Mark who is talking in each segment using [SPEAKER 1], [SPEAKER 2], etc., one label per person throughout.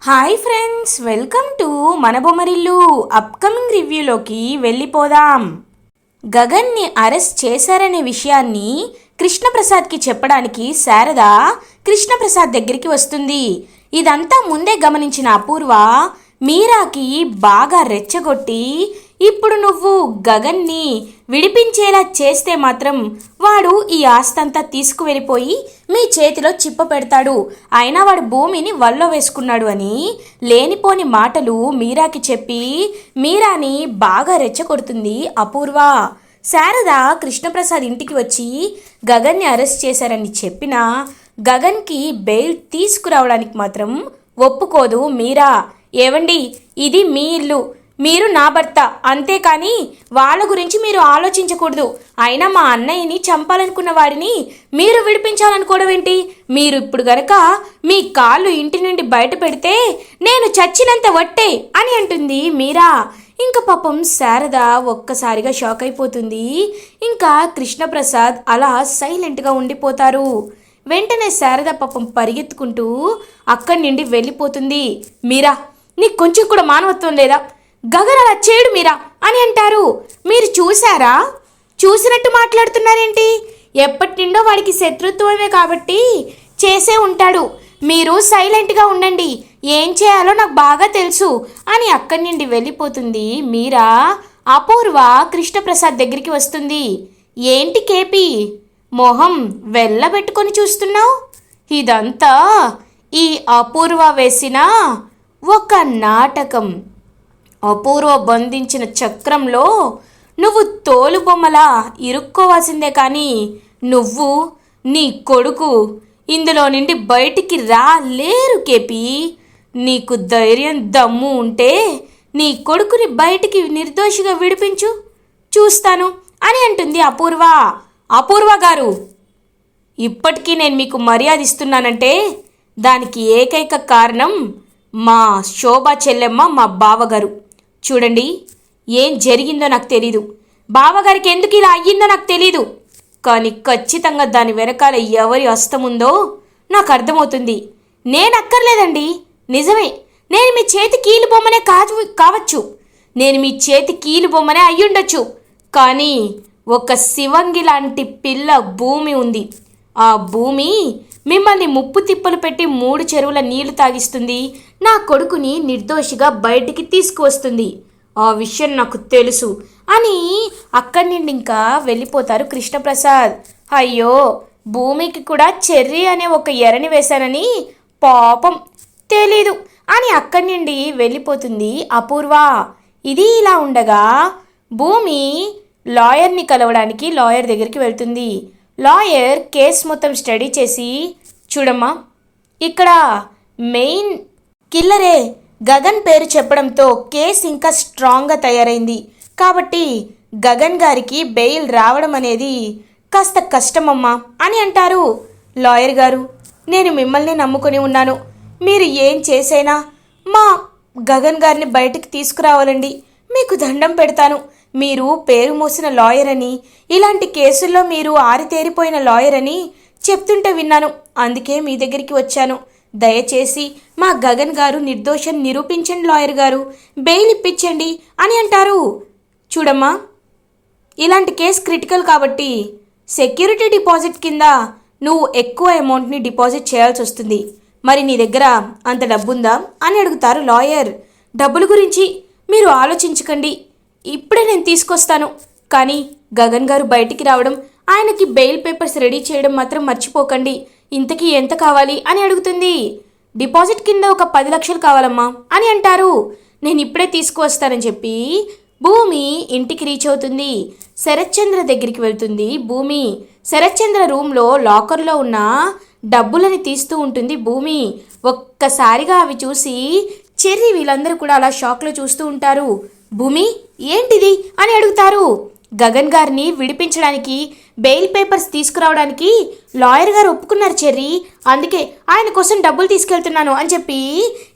[SPEAKER 1] Hi friends, welcome to మన Bommarillu. Upcoming రివ్యూలోకి వెళ్ళిపోదాం. గగన్ని arrest చేశారనే విషయాన్ని కృష్ణప్రసాద్కి చెప్పడానికి శారద కృష్ణప్రసాద్ దగ్గరికి వస్తుంది. ఇదంతా ముందే గమనించిన అపూర్వ మీరాకి బాగా రెచ్చగొట్టి, ఇప్పుడు నువ్వు గగన్ని విడిపించేలా చేస్తే మాత్రం వాడు ఈ ఆస్తంతా తీసుకువెళ్ళిపోయి మీ చేతిలో చిప్ప పెడతాడు, అయినా వాడు భూమిని వల్లో వేసుకున్నాడు అని లేనిపోని మాటలు మీరాకి చెప్పి మీరాని బాగా రెచ్చగొడుతుంది అపూర్వ. శారద కృష్ణప్రసాద్ ఇంటికి వచ్చి గగన్ని అరెస్ట్ చేశారని చెప్పినా గగన్కి బెయిల్ తీసుకురావడానికి మాత్రం ఒప్పుకోదు మీరా. ఏవండి, ఇది మీ ఇల్లు, మీరు నా భర్త, అంతేకాని వాళ్ళ గురించి మీరు ఆలోచించకూడదు. అయినా మా అన్నయ్యని చంపాలనుకున్న వాడిని మీరు విడిపించాలనుకోవడం ఏంటి? మీరు ఇప్పుడు గనక మీ కాళ్ళు ఇంటి నుండి బయట పెడితే నేను చచ్చినంత వట్టే అని అంటుంది మీరా. ఇంకా పాపం శారద ఒక్కసారిగా షాక్ అయిపోతుంది. ఇంకా కృష్ణప్రసాద్ అలా సైలెంట్గా ఉండిపోతారు. వెంటనే శారద పాపం పరిగెత్తుకుంటూ అక్కడి నుండి వెళ్ళిపోతుంది. మీరా, నీకు కొంచెం కూడా మానవత్వం లేదా? గగన్ అలా చేయడు మీరా అని అంటారు. మీరు చూసారా? చూసినట్టు మాట్లాడుతున్నారేంటి? ఎప్పటి నుండో వాడికి శత్రుత్వమే కాబట్టి చేసే ఉంటాడు. మీరు సైలెంట్గా ఉండండి, ఏం చేయాలో నాకు బాగా తెలుసు అని అక్కడి నుండి వెళ్ళిపోతుంది మీరా. అపూర్వ కృష్ణప్రసాద్ దగ్గరికి వస్తుంది. ఏంటి కేపీ, మొహం వెళ్ళబెట్టుకొని చూస్తున్నావు? ఇదంతా ఈ అపూర్వ వేసిన ఒక నాటకం. అపూర్వ బంధించిన చక్రంలో నువ్వు తోలుబొమ్మలా ఇరుక్కోవాల్సిందే, కానీ నువ్వు నీ కొడుకు ఇందులో నుండి బయటికి రాలేరు కేపీ. నీకు ధైర్యం దమ్ము ఉంటే నీ కొడుకుని బయటికి నిర్దోషిగా విడిపించు, చూస్తాను అని అంటుంది అపూర్వ. అపూర్వ గారు, ఇప్పటికీ నేను మీకు మర్యాద ఇస్తున్నానంటే దానికి ఏకైక కారణం మా శోభా చెల్లెమ్మ, మా బావగారు. చూడండి, ఏం జరిగిందో నాకు తెలీదు, బావగారికి ఎందుకు ఇలా అయ్యిందో నాకు తెలీదు, కానీ ఖచ్చితంగా దాని వెనకాల ఎవరి హస్తముందో నాకు అర్థమవుతుంది. నేను అక్కర్లేదండి, నిజమే, నేను మీ చేతి కీలు బొమ్మనే కావచ్చు, నేను మీ చేతి కీలు బొమ్మనే అయ్యుండొచ్చు, కానీ ఒక శివంగి లాంటి పిల్ల భూమి ఉంది. ఆ భూమి మిమ్మల్ని ముప్పు తిప్పలు పెట్టి 3 చెరువుల నీళ్లు తాగిస్తుంది, నా కొడుకుని నిర్దోషిగా బయటికి తీసుకువస్తుంది. ఆ విషయం నాకు తెలుసు అని అక్కడి నుండి ఇంకా వెళ్ళిపోతారు కృష్ణప్రసాద్. అయ్యో, భూమికి కూడా చెర్రీ అనే ఒక ఎరని వేశానని పాపం తెలీదు అని అక్కడి నుండి వెళ్ళిపోతుంది అపూర్వ. ఇది ఇలా ఉండగా భూమి లాయర్ని కలవడానికి లాయర్ దగ్గరికి వెళ్తుంది. లాయర్ కేస్ మొత్తం స్టడీ చేసి, చూడమ్మా, ఇక్కడ మెయిన్ కిల్లరే గగన్ పేరు చెప్పడంతో కేసు ఇంకా స్ట్రాంగ్గా తయారైంది, కాబట్టి గగన్ గారికి బెయిల్ రావడం అనేది కాస్త కష్టమమ్మా అని అంటారు. లాయర్ గారు, నేను మిమ్మల్ని నమ్ముకొని ఉన్నాను, మీరు ఏం చేసైనా మా గగన్ గారిని బయటికి తీసుకురావాలండి, మీకు దండం పెడతాను. మీరు పేరు మోసిన లాయర్ అని, ఇలాంటి కేసుల్లో మీరు ఆరితేరిపోయిన లాయర్ అని చెప్తుంటే విన్నాను, అందుకే మీ దగ్గరికి వచ్చాను. దయచేసి మా గగన్ గారు నిర్దోషం నిరూపించండి లాయర్ గారు, బెయిల్ ఇప్పించండి అని అంటారు. చూడమ్మా, ఇలాంటి కేసు క్రిటికల్ కాబట్టి సెక్యూరిటీ డిపాజిట్ కింద నువ్వు ఎక్కువ అమౌంట్ని డిపాజిట్ చేయాల్సి వస్తుంది. మరి నీ దగ్గర అంత డబ్బుందా అని అడుగుతారు లాయర్. డబ్బుల గురించి మీరు ఆలోచించకండి, ఇప్పుడే నేను తీసుకొస్తాను, కానీ గగన్ గారు బయటికి రావడం, ఆయనకి బెయిల్ పేపర్స్ రెడీ చేయడం మాత్రం మర్చిపోకండి. ఇంతకీ ఎంత కావాలి అని అడుగుతుంది. డిపాజిట్ కింద ఒక 10 లక్షలు కావాలమ్మా అని అంటారు. నేను ఇప్పుడే తీసుకువస్తానని చెప్పి భూమి ఇంటికి రీచ్ అవుతుంది. శరత్చంద్ర దగ్గరికి వెళ్తుంది భూమి. శరత్చంద్ర రూమ్లో లాకర్లో ఉన్న డబ్బులని తీస్తూ ఉంటుంది భూమి. ఒక్కసారిగా అవి చూసి చెర్రీ వీళ్ళందరూ కూడా అలా షాక్లో చూస్తూ ఉంటారు. భూమి, ఏంటిది అని అడుగుతారు. గగన్ గారిని విడిపించడానికి బెయిల్ పేపర్స్ తీసుకురావడానికి లాయర్ గారు ఒప్పుకున్నారు చెర్రీ, అందుకే ఆయన కోసం డబ్బులు తీసుకెళ్తున్నాను అని చెప్పి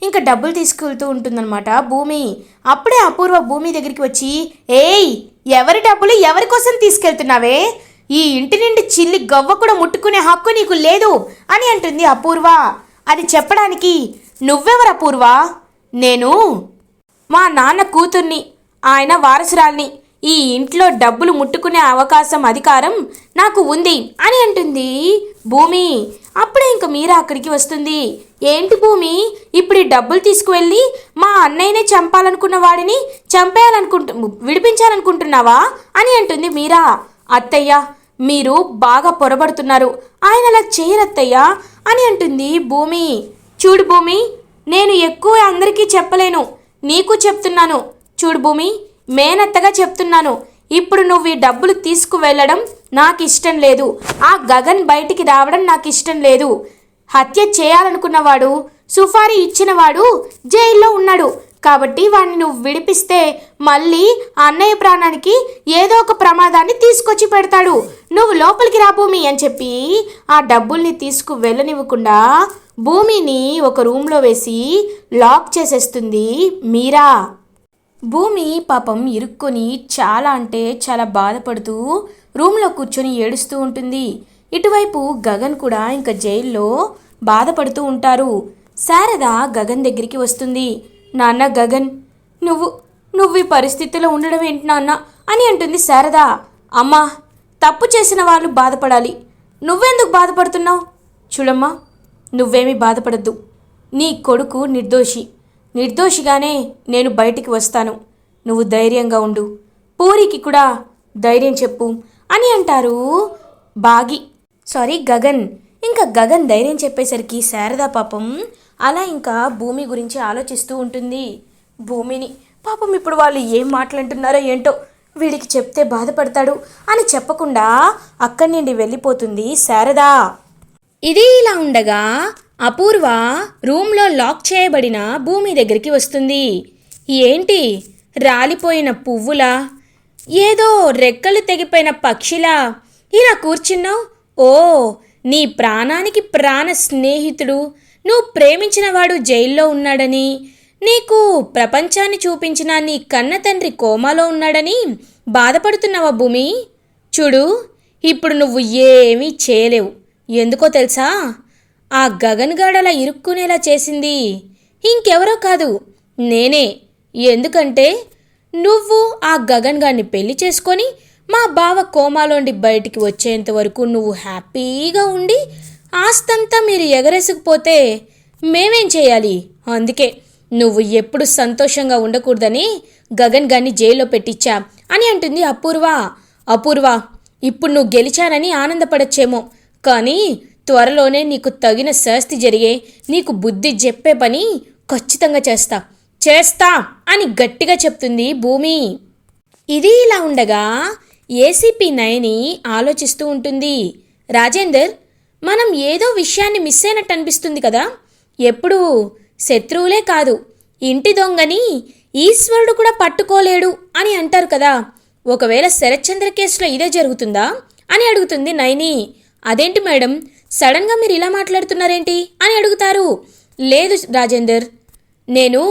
[SPEAKER 1] ఇంకా డబ్బులు తీసుకెళ్తూ ఉంటుందన్నమాట భూమి. అప్పుడే అపూర్వ భూమి దగ్గరికి వచ్చి, ఏయ్, ఎవరి డబ్బులు ఎవరి కోసం తీసుకెళ్తున్నావే? ఈ ఇంటి నుండి చిల్లి గవ్వ కూడా ముట్టుకునే హక్కు నీకు లేదు అని అంటుంది అపూర్వ. అది చెప్పడానికి నువ్వెవరా పూర్వ? నేను మా నాన్న కూతుర్ని, ఆయన వారసురాల్ని. ఈ ఇంట్లో డబ్బులు ముట్టుకునే అవకాశం, అధికారం నాకు ఉంది అని అంటుంది భూమి. అప్పుడే ఇంక మీరా అక్కడికి వస్తుంది. ఏంటి భూమి, ఇప్పుడు ఈ డబ్బులు తీసుకువెళ్ళి మా అన్నయ్యనే చంపాలనుకున్న వాడిని విడిపించాలనుకుంటున్నావా అని అంటుంది మీరా. అత్తయ్య, మీరు బాగా పొరబడుతున్నారు, ఆయన అలా చేయరత్తయ్యా అని అంటుంది భూమి. చూడు భూమి, నేను ఎక్కువ అందరికీ చెప్పలేను, నీకు చెప్తున్నాను. చూడు భూమి, మేనత్తగా చెప్తున్నాను. ఇప్పుడు నువ్వు ఈ డబ్బులు తీసుకువెళ్ళడం నాకు ఇష్టం లేదు. ఆ గగన్ బయటికి రావడం నాకు ఇష్టం లేదు. హత్య చేయాలనుకున్నవాడు, సుఫారీ ఇచ్చినవాడు జైల్లో ఉన్నాడు. కాబట్టి వాడిని నువ్వు విడిపిస్తే మళ్ళీ అన్నయ్య ప్రాణానికి ఏదో ఒక ప్రమాదాన్ని తీసుకొచ్చి పెడతాడు. నువ్వు లోపలికి రా భూమి అని చెప్పి ఆ డబ్బుల్ని తీసుకు వెళ్ళనివ్వకుండా భూమిని ఒక రూమ్లో వేసి లాక్ చేసేస్తుంది మీరా. భూమి పాపం ఇరుక్కొని చాలా అంటే చాలా బాధపడుతూ రూమ్లో కూర్చొని ఏడుస్తూ ఉంటుంది. ఇటువైపు గగన్ కూడా ఇంకా జైల్లో బాధపడుతూ ఉంటారు. శారద గగన్ దగ్గరికి వస్తుంది. నాన్న గగన్, నువ్వు ఈ పరిస్థితిలో ఉండడం ఏంటి నాన్న అని అంటుంది శారద. అమ్మా, తప్పు చేసిన వాళ్ళు బాధపడాలి, నువ్వెందుకు బాధపడుతున్నావు? చూడమ్మా, నువ్వేమీ బాధపడద్దు. నీ కొడుకు నిర్దోషిగానే నేను బయటికి వస్తాను. నువ్వు ధైర్యంగా ఉండు. పూరికి కూడా ధైర్యం చెప్పు అని అంటారు గగన్. ఇంకా గగన్ ధైర్యం చెప్పేసరికి శారదా పాపం అలా ఇంకా భూమి గురించి ఆలోచిస్తూ ఉంటుంది. భూమిని పాపం ఇప్పుడు వాళ్ళు ఏం మాట్లాడుతున్నారో ఏంటో, వీడికి చెప్తే బాధపడతాడు అని చెప్పకుండా అక్కడి నుండి వెళ్ళిపోతుంది శారదా. ఇది ఇలా ఉండగా అపూర్వ రూమ్లో లాక్ చేయబడిన భూమి దగ్గరికి వస్తుంది. ఏంటి, రాలిపోయిన పువ్వులా, ఏదో రెక్కలు తెగిపోయిన పక్షిలా ఇలా కూర్చున్నావు? ఓ, నీ ప్రాణానికి ప్రాణ స్నేహితుడు, నువ్వు ప్రేమించినవాడు జైల్లో ఉన్నాడని, నీకు ప్రపంచాన్ని చూపించిన నీ కన్న తండ్రి కోమాలో ఉన్నాడని బాధపడుతున్నావా భూమి? చూడు, ఇప్పుడు నువ్వు ఏమీ చేయలేవు. ఎందుకో తెలుసా? ఆ గగన్ గాడలా ఇరుక్కునేలా చేసింది ఇంకెవరో కాదు, నేనే. ఎందుకంటే నువ్వు ఆ గగన్ గాడిని పెళ్లి చేసుకొని మా బావ కోమాలోండి బయటికి వచ్చేంత వరకు నువ్వు హ్యాపీగా ఉండి ఆస్తంతా మీరు ఎగరేసుకుపోతే మేమేం చేయాలి? అందుకే నువ్వు ఎప్పుడు సంతోషంగా ఉండకూడదని గగన్ గాన్ని జైల్లో పెట్టించా అని అంటుంది అపూర్వ. ఇప్పుడు నువ్వు గెలిచానని ఆనందపడచ్చేమో, కానీ త్వరలోనే నీకు తగిన శాస్తి జరిగే, నీకు బుద్ధి చెప్పే పని ఖచ్చితంగా చేస్తా అని గట్టిగా చెప్తుంది భూమి. ఇది ఇలా ఉండగా ఏసీపీ నయని ఆలోచిస్తూ ఉంటుంది. రాజేందర్, మనం ఏదో విషయాన్ని మిస్ అయినట్టు అనిపిస్తుంది కదా. ఎప్పుడు శత్రువులే కాదు, ఇంటి దొంగని ఈశ్వరుడు కూడా పట్టుకోలేడు అని అంటారు కదా. ఒకవేళ శరత్చంద్ర కేసులో ఇదే జరుగుతుందా అని అడుగుతుంది నయని. అదేంటి మేడం, సడన్గా మీరు ఇలా మాట్లాడుతున్నారేంటి అని అడుగుతారు. లేదు రాజేందర్, నేను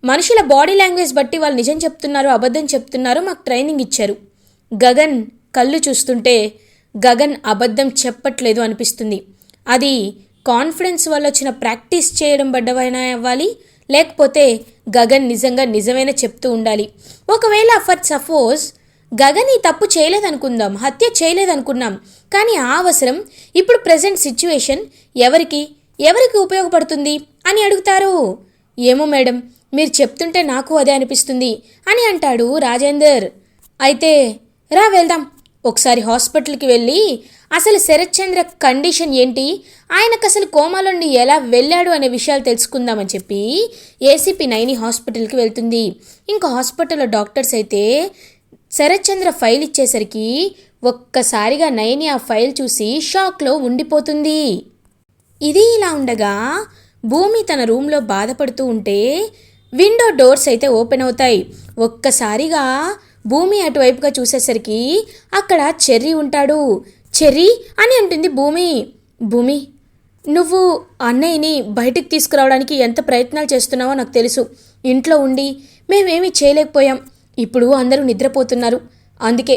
[SPEAKER 1] మనుషుల బాడీ లాంగ్వేజ్ బట్టి వాళ్ళు నిజం చెప్తున్నారో అబద్ధం చెప్తున్నారో మాకు ట్రైనింగ్ ఇచ్చారు. గగన్ కళ్ళు చూస్తుంటే గగన్ అబద్ధం చెప్పట్లేదు అనిపిస్తుంది. అది కాన్ఫిడెన్స్ వల్ల వచ్చిన ప్రాక్టీస్ చేయడం బడ్డవైనా అవ్వాలి, లేకపోతే గగన్ నిజమైన చెప్తూ ఉండాలి. ఒకవేళ ఫర్ సపోజ్ గగన్ ఈ తప్పు చేయలేదనుకుందాం, హత్య చేయలేదనుకున్నాం, కానీ ఆ అవసరం ఇప్పుడు ప్రజెంట్ సిచ్యువేషన్ ఎవరికి ఉపయోగపడుతుంది అని అడుగుతారు. ఏమో మేడం, మీరు చెప్తుంటే నాకు అదే అనిపిస్తుంది అని అంటాడు రాజేందర్. అయితే రా వెళ్దాం, ఒకసారి హాస్పిటల్కి వెళ్ళి అసలు శరత్చంద్ర కండిషన్ ఏంటి, ఆయనకు అసలు కోమాలోండి ఎలా వెళ్ళాడు అనే విషయాలు తెలుసుకుందామని చెప్పి ఏసీపీ నయని హాస్పిటల్కి వెళ్తుంది. ఇంకా హాస్పిటల్లో డాక్టర్స్ అయితే శరత్చంద్ర ఫైల్ ఇచ్చేసరికి ఒక్కసారిగా నయని ఆ ఫైల్ చూసి షాక్లో ఉండిపోతుంది. ఇది ఇలా ఉండగా భూమి తన రూమ్లో బాధపడుతూ ఉంటే విండో డోర్స్ అయితే ఓపెన్ అవుతాయి. ఒక్కసారిగా భూమి అటువైపుగా చూసేసరికి అక్కడ చెర్రీ ఉంటాడు. చెర్రీ అని అంటుంది భూమి, నువ్వు అన్నయ్యని బయటికి తీసుకురావడానికి ఎంత ప్రయత్నాలు చేస్తున్నావో నాకు తెలుసు. ఇంట్లో ఉండి మేమేమీ చేయలేకపోయాం. ఇప్పుడు అందరూ నిద్రపోతున్నారు, అందుకే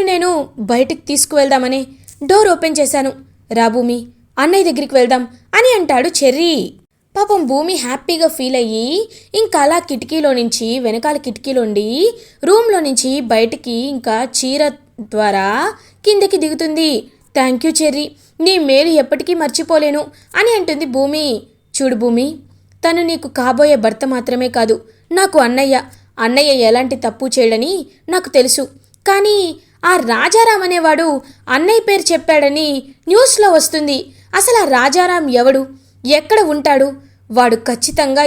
[SPEAKER 1] నేను బయటికి తీసుకువెళ్దామని డోర్ ఓపెన్ చేశాను. రా భూమి, అన్నయ్య దగ్గరికి వెళ్దాం అని అంటాడు చెర్రీ. పాపం భూమి హ్యాపీగా ఫీల్ అయ్యి ఇంకా అలా కిటికీలో నుంచి వెనకాల కిటికీలోండి రూమ్లో నుంచి బయటికి ఇంకా చీర ద్వారా కిందకి దిగుతుంది. థ్యాంక్ యూ చెర్రీ, నీ మేలు ఎప్పటికీ మర్చిపోలేను అని అంటుంది భూమి. చూడు భూమి, తను నీకు కాబోయే భర్త మాత్రమే కాదు, నాకు అన్నయ్య ఎలాంటి తప్పు చేయడని నాకు తెలుసు. కానీ ఆ రాజారాం అనేవాడు అన్నయ్య పేరు చెప్పాడని న్యూస్లో వస్తుంది. అసలు ఆ రాజారాం ఎవడు, ఎక్కడ ఉంటాడు? వాడు ఖచ్చితంగా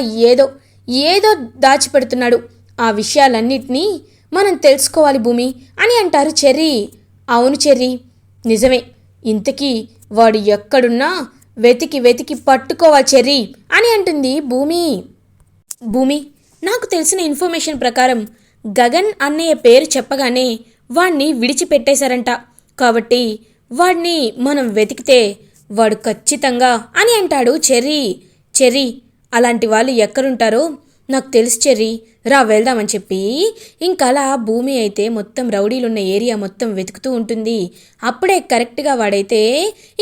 [SPEAKER 1] ఏదో దాచిపెడుతున్నాడు. ఆ విషయాలన్నిటినీ మనం తెలుసుకోవాలి భూమి అని అంటారు చెర్రీ. అవును చెర్రీ, నిజమే. ఇంతకీ వాడు ఎక్కడున్నా వెతికి పట్టుకోవాలి చెర్రీ అని అంటుంది భూమి. భూమి, నాకు తెలిసిన ఇన్ఫర్మేషన్ ప్రకారం గగన్ అన్నయ్య పేరు చెప్పగానే వాణ్ణి విడిచిపెట్టేశారంట. కాబట్టి వాడిని మనం వెతికితే వాడు ఖచ్చితంగా అని అంటాడు చెర్రీ. అలాంటి వాళ్ళు ఎక్కడుంటారో నాకు తెలుసు చెర్రీ, రా వెళ్దామని చెప్పి ఇంకలా భూమి అయితే మొత్తం రౌడీలున్న ఏరియా మొత్తం వెతుకుతూ ఉంటుంది. అప్పుడే కరెక్ట్గా వాడైతే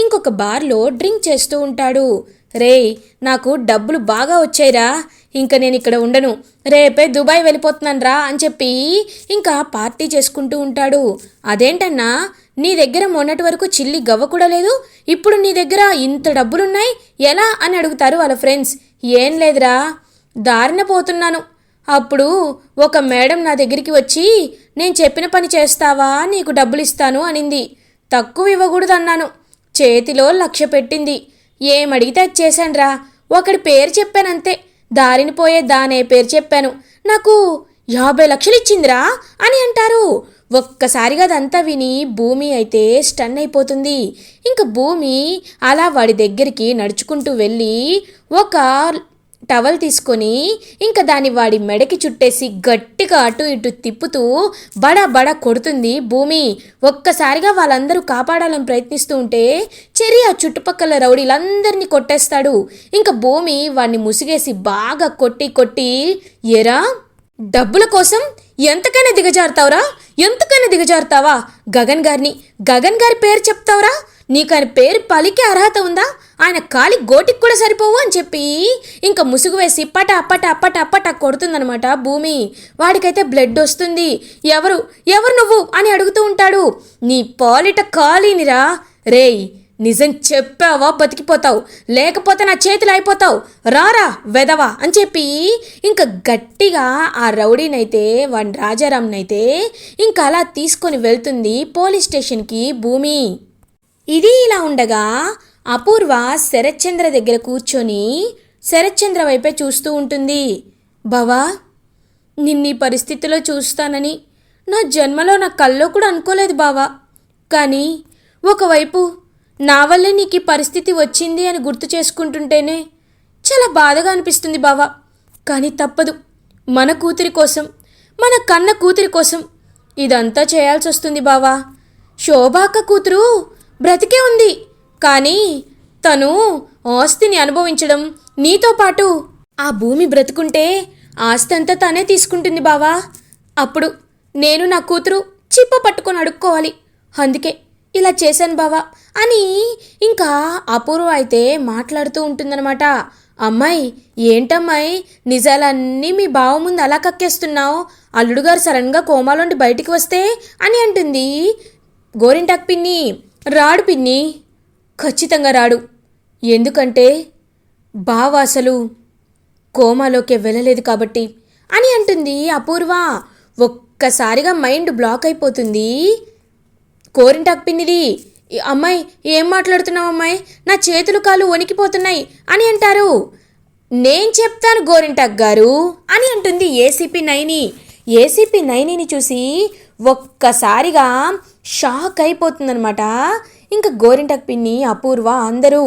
[SPEAKER 1] ఇంకొక బార్లో డ్రింక్ చేస్తూ ఉంటాడు. రేయ్, నాకు డబ్బులు బాగా వచ్చాయిరా, ఇంకా నేను ఇక్కడ ఉండను, రేపే దుబాయ్ వెళ్ళిపోతున్నాను రా అని చెప్పి ఇంకా పార్టీ చేసుకుంటూ ఉంటాడు. అదేంటన్నా, నీ దగ్గర మొన్నటి వరకు చిల్లి గవ్వ కూడా లేదు, ఇప్పుడు నీ దగ్గర ఇంత డబ్బులున్నాయి ఎలా అని అడుగుతారు వాళ్ళ ఫ్రెండ్స్. ఏం లేదురా, దారిన పోతున్నాను, అప్పుడు ఒక మేడం నా దగ్గరికి వచ్చి నేను చెప్పిన పని చేస్తావా నీకు డబ్బులు ఇస్తాను అనింది. తక్కువ ఇవ్వకూడదు అన్నాను. చేతిలో 1,00,000 పెట్టింది. ఏమడిగితే అది చేశానురా. ఒకడి పేరు చెప్పానంతే, దారిని పోయే దానే పేరు చెప్పాను, నాకు 50 లక్షలు ఇచ్చిందిరా అని అంటారు. ఒక్కసారిగా అదంతా విని భూమి అయితే స్టన్ అయిపోతుంది. ఇంక భూమి అలా వాడి దగ్గరికి నడుచుకుంటూ వెళ్ళి ఒక టవల్ తీసుకొని ఇంకా దాన్ని వాడి మెడకి చుట్టేసి గట్టిగా అటు ఇటు తిప్పుతూ బడా కొడుతుంది భూమి. ఒక్కసారిగా వాళ్ళందరూ కాపాడాలని ప్రయత్నిస్తూ ఉంటే చెర్రీ ఆ చుట్టుపక్కల రౌడీలందరినీ కొట్టేస్తాడు. ఇంకా భూమి వాడిని ముసిగేసి బాగా కొట్టి ఏరా, డబ్బుల కోసం ఎంతకైనా దిగజారుతావా? గగన్ గారి పేరు చెప్తావురా? నీకు ఆయన పేరు పలికే అర్హత ఉందా? ఆయన కాలి గోటికి కూడా సరిపోవు అని చెప్పి ఇంకా ముసుగు వేసి పట కొడుతుందనమాట భూమి. వాడికైతే బ్లడ్ వస్తుంది. ఎవరు నువ్వు అని అడుగుతూ ఉంటాడు. నీ పాలిట కాలినిరా. రేయ్, నిజం చెప్పావా బతికిపోతావు, లేకపోతే నా చేతులు అయిపోతావు, రారా వెదవా అని చెప్పి ఇంకా గట్టిగా ఆ రౌడీనైతే వాడి రాజారాంనైతే ఇంకా అలా తీసుకొని వెళ్తుంది పోలీస్ స్టేషన్కి భూమి. ఇది ఇలా ఉండగా అపూర్వ శరత్చంద్ర దగ్గర కూర్చొని శరత్చంద్ర వైపే చూస్తూ ఉంటుంది. బావా, నిన్నీ పరిస్థితిలో చూస్తానని నా జన్మలో నా కల్లో కూడా అనుకోలేదు బావా. కానీ ఒకవైపు నా వల్లే నీకు ఈ పరిస్థితి వచ్చింది అని గుర్తు చేసుకుంటుంటేనే చాలా బాధగా అనిపిస్తుంది బావా. కానీ తప్పదు, మన కూతురి కోసం, మన కన్న కూతురి కోసం ఇదంతా చేయాల్సి వస్తుంది బావా. శోభాక్క కూతురు బ్రతికే ఉంది, కానీ తను ఆస్తిని అనుభవించడం నీతో పాటు ఆ భూమి బ్రతుకుంటే ఆస్తి అంతా తనే తీసుకుంటుంది బావా. అప్పుడు నేను నా కూతురు చిప్ప పట్టుకొని అడుక్కోవాలి. అందుకే ఇలా చేశాను బావా అని ఇంకా అపూర్వ అయితే మాట్లాడుతూ ఉంటుందన్నమాట. అమ్మాయి, ఏంటమ్మాయి నిజాలన్నీ మీ బావ ముందు అలా కక్కేస్తున్నావు? అల్లుడుగారు సడన్గా కోమాలోండి బయటికి వస్తే అని అంటుంది గోరింటాకు పిన్ని. రాడు పిన్ని, ఖచ్చితంగా రాడు. ఎందుకంటే బావ అసలు కోమాలోకే వెళ్ళలేదు కాబట్టి అని అంటుంది అపూర్వ. ఒక్కసారిగా మైండ్ బ్లాక్ అయిపోతుంది గోరింటాకు పిన్నిది. అమ్మాయి, ఏం మాట్లాడుతున్నావు అమ్మాయి, నా చేతులు కాలు వణికిపోతున్నాయి అని అంటారు. నేను చెప్తాను గోరింటాక్ గారు అని అంటుంది ఏసీపీ నైనిని చూసి ఒక్కసారిగా షాక్ అయిపోతుందనమాట. ఇంకా గోరింటాకు పిన్ని, అపూర్వ అందరూ,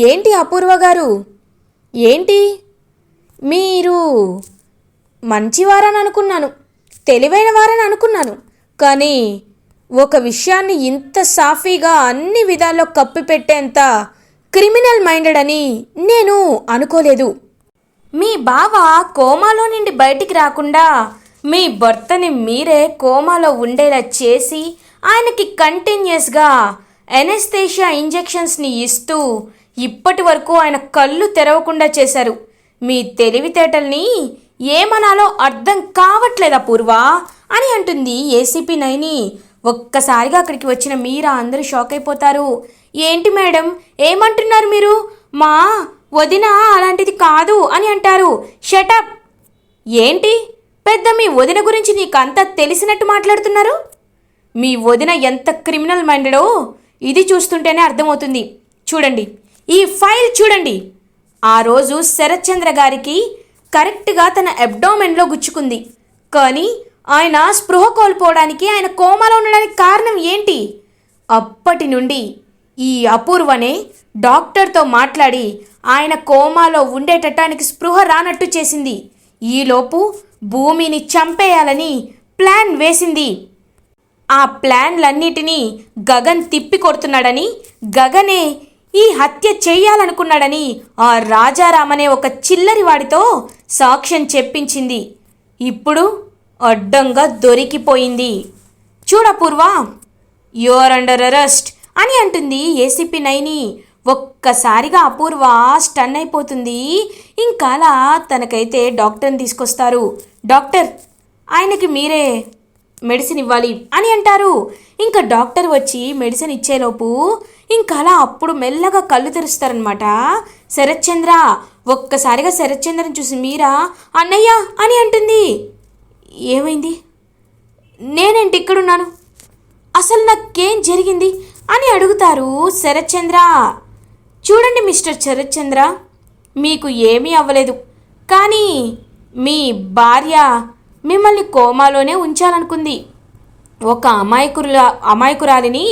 [SPEAKER 1] ఏంటి అపూర్వ గారు, ఏంటి మీరు మంచివారని అనుకున్నాను, తెలివైన వారని అనుకున్నాను, కానీ ఒక విషయాన్ని ఇంత సాఫీగా అన్ని విధాల్లో కప్పిపెట్టేంత క్రిమినల్ మైండెడ్ అని నేను అనుకోలేదు. మీ బావ కోమాలో నుండి బయటికి రాకుండా మీ భర్తని మీరే కోమాలో ఉండేలా చేసి ఆయనకి కంటిన్యూస్గా ఎనెస్థేషియా ఇంజెక్షన్స్ని ఇస్తూ ఇప్పటి వరకు ఆయన కళ్ళు తెరవకుండా చేశారు. మీ తెలివితేటల్ని ఏమనాలో అర్థం కావట్లేదా పూర్వ అని అంటుంది ఏసీపీ నైని. ఒక్కసారిగా అక్కడికి వచ్చిన మీరా అందరూ షాక్ అయిపోతారు. ఏంటి మేడం, ఏమంటున్నారు మీరు? మా వదిన అలాంటిది కాదు అని అంటారు. షటప్! ఏంటి పెద్ద మీ వదిన గురించి నీకంతా తెలిసినట్టు మాట్లాడుతున్నారు? మీ వదిన ఎంత క్రిమినల్ మైండెడో ఇది చూస్తుంటేనే అర్థమవుతుంది. చూడండి, ఈ ఫైల్ చూడండి. ఆ రోజు శరత్చంద్ర గారికి కరెక్ట్గా తన అబ్డామెన్లో గుచ్చుకుంది. కానీ ఆయన స్పృహ కోల్పోవడానికి, ఆయన కోమాలో ఉండడానికి కారణం ఏంటి? అప్పటి నుండి ఈ అపూర్వనే డాక్టర్తో మాట్లాడి ఆయన కోమాలో ఉండేటటానికి స్పృహ రానట్టు చేసింది. ఈలోపు భూమిని చంపేయాలని ప్లాన్ వేసింది. ఆ ప్లాన్లన్నిటినీ గగన్ తిప్పి కొడుతున్నాడని, గగనే ఈ హత్య చెయ్యాలనుకున్నాడని ఆ రాజారాం అనే ఒక చిల్లరివాడితో సాక్ష్యం చెప్పించింది. ఇప్పుడు అడ్డంగా దొరికిపోయింది. చూడపూర్వ, యూఆర్ అండర్ అరెస్ట్ అని అంటుంది ఏసీపీ నైని. ఒక్కసారిగా అపూర్వ స్టన్ అయిపోతుంది. ఇంకలా తనకైతే డాక్టర్ని తీసుకొస్తారు. డాక్టర్, ఆయనకి మీరే మెడిసిన్ ఇవ్వాలి అని అంటారు. ఇంకా డాక్టర్ వచ్చి మెడిసిన్ ఇచ్చేలోపు ఇంకలా అప్పుడు మెల్లగా కళ్ళు తెరుస్తారనమాట శరత్చంద్ర. ఒక్కసారిగా శరత్చంద్రని చూసి మీరా అన్నయ్య అని అంటుంది. ఏమైంది? నేనేంటి ఇక్కడున్నాను? అసలు నాకేం జరిగింది అని అడుగుతారు శరత్చంద్ర. చూడండి మిస్టర్ శరత్చంద్ర, మీకు ఏమీ అవ్వలేదు. కానీ మీ భార్య మిమ్మల్ని కోమాలోనే ఉంచాలనుకుంది. ఒక అమాయకురాలిని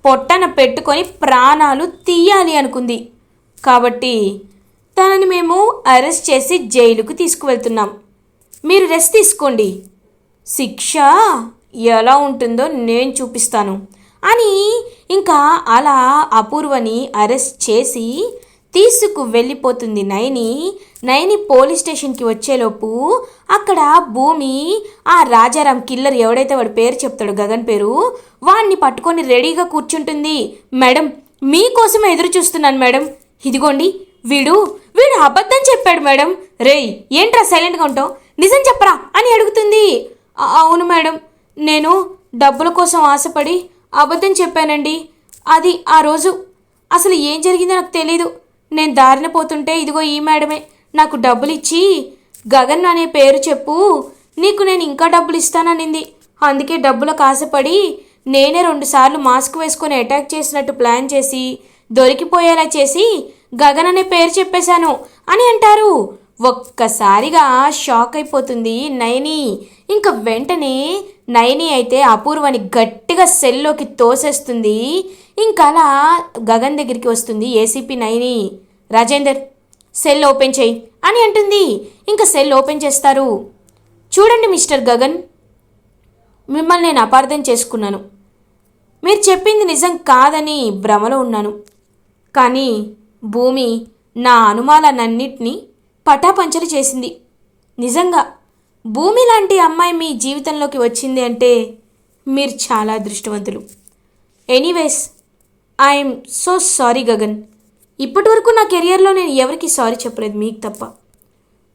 [SPEAKER 1] పొట్టన పెట్టుకొని ప్రాణాలు తీయాలి అనుకుంది. కాబట్టి తనని మేము అరెస్ట్ చేసి జైలుకు తీసుకువెళ్తున్నాం. మీరు రెస్ట్ తీసుకోండి. శిక్ష ఎలా ఉంటుందో నేను చూపిస్తాను అని ఇంకా అలా అపూర్వని అరెస్ట్ చేసి తీసుకు వెళ్ళిపోతుంది నైని పోలీస్ స్టేషన్కి వచ్చేలోపు అక్కడ భూమి ఆ రాజారాం కిల్లర్ ఎవడైతే వాడి పేరు చెప్తాడో గగన్ పేరు, వాడిని పట్టుకొని రెడీగా కూర్చుంటుంది. మేడం, మీకోసమే ఎదురు చూస్తున్నాను మేడం. ఇదిగోండి, వీడు అబద్ధం చెప్పాడు మేడం. రేయ్, ఏంట్రా సైలెంట్గా ఉంటావు? నిజం చెప్పరా అని అడుగుతుంది. అవును మేడం, నేను డబ్బుల కోసం ఆశపడి అబద్ధం చెప్పానండి. అది ఆ రోజు అసలు ఏం జరిగిందో నాకు తెలీదు. నేను దారిన పోతుంటే ఇదిగో ఈ మేడమే నాకు డబ్బులు ఇచ్చి గగన్ అనే పేరు చెప్పు, నీకు నేను ఇంకా డబ్బులు ఇస్తాననింది. అందుకే డబ్బులకు ఆశపడి నేనే 2 సార్లు మాస్క్ వేసుకొని అటాక్ చేసినట్టు ప్లాన్ చేసి దొరికిపోయేలా చేసి గగన్ అనే పేరు చెప్పేశాను అని అంటారు. ఒక్కసారిగా షాక్ అయిపోతుంది నైని. ఇంకా వెంటనే నైని అయితే అపూర్వని గట్టిగా సెల్లోకి తోసేస్తుంది. ఇంకా అలా గగన్ దగ్గరికి వస్తుంది ACP Naini. Rajender, cell open చేయి అని అంటుంది. ఇంకా సెల్ ఓపెన్ చేస్తారు. చూడండి మిస్టర్ గగన్, మిమ్మల్ని నేను అపార్థం చేసుకున్నాను. మీరు చెప్పింది నిజం కాదని భ్రమలో ఉన్నాను. కానీ భూమి నా అనుమానాలన్నిటినీ పటాపంచలు చేసింది. నిజంగా భూమి లాంటి అమ్మాయి మీ జీవితంలోకి వచ్చింది అంటే మీరు చాలా అదృష్టవంతులు. Anyways, I'm so sorry Gagan. ఇప్పటి వరకు నా కెరియర్లో నేను ఎవరికి సారీ చెప్పలేదు, మీకు తప్ప.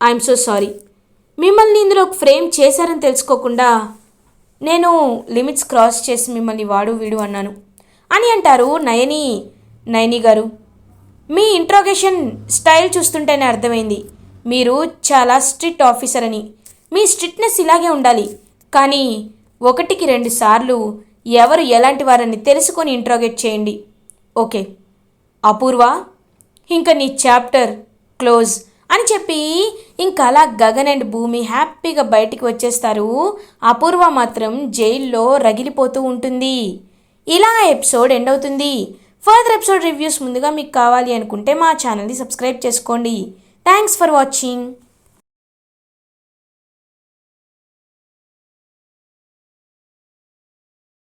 [SPEAKER 1] I'm so sorry. మిమ్మల్ని ఇందులో ఫ్రేమ్ చేశారని తెలుసుకోకుండా నేను లిమిట్స్ క్రాస్ చేసి మిమ్మల్ని వాడు వీడు అన్నాను అని అంటారు నయని గారు. మీ ఇంట్రోగేషన్ స్టైల్ చూస్తుంటేనే అర్థమైంది మీరు చాలా స్ట్రిక్ట్ ఆఫీసర్ అని. మీ స్ట్రిక్ట్నెస్ ఇలాగే ఉండాలి. కానీ 1కి 2 సార్లు ఎవరు ఎలాంటి వారని తెలుసుకొని ఇంట్రోగేట్ చేయండి. ఓకే అపూర్వ, ఇంకా నీ చాప్టర్ క్లోజ్ అని చెప్పి ఇంకా అలా గగన్ అండ్ భూమి హ్యాపీగా బయటికి వచ్చేస్తారు. అపూర్వ మాత్రం జైల్లో రగిలిపోతూ ఉంటుంది. ఇలా ఎపిసోడ్ ఎండ్ అవుతుంది. ఫర్దర్ ఎపిసోడ్ రివ్యూస్ ముందుగా మీకు కావాలి అనుకుంటే మా ఛానల్ని సబ్స్క్రైబ్ చేసుకోండి. Thanks for watching.